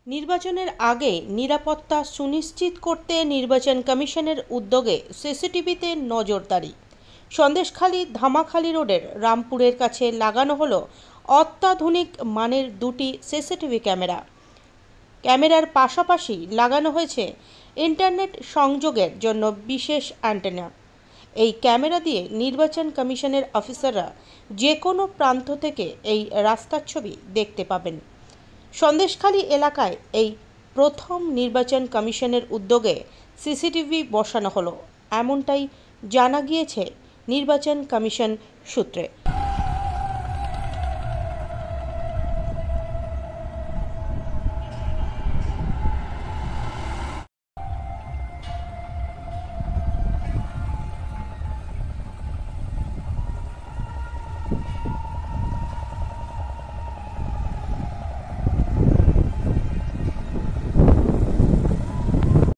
নির্বাচনের আগে নিরাপত্তা সুনিশ্চিত করতে নির্বাচন কমিশনের উদ্যোগে সিসিটিভিতে নজরদারি। সন্দেশখালী ধামাখালী রোডের রামপুরের কাছে লাগানো হলো অত্যাধুনিক মানের দুটি সিসিটিভি ক্যামেরা। ক্যামেরার পাশাপাশি লাগানো হয়েছে ইন্টারনেট সংযোগের জন্য বিশেষ অ্যান্টেনা। এই ক্যামেরা দিয়ে নির্বাচন কমিশনের অফিসাররা যে কোনো প্রান্ত থেকে এই রাস্তার ছবি দেখতে পাবেন। সন্দেশখালী এলাকায় এই প্রথম নির্বাচন কমিশনের উদ্যোগে সিসিটিভি বসানো হলো, এমনটাই জানা গিয়েছে নির্বাচন কমিশন সূত্রে।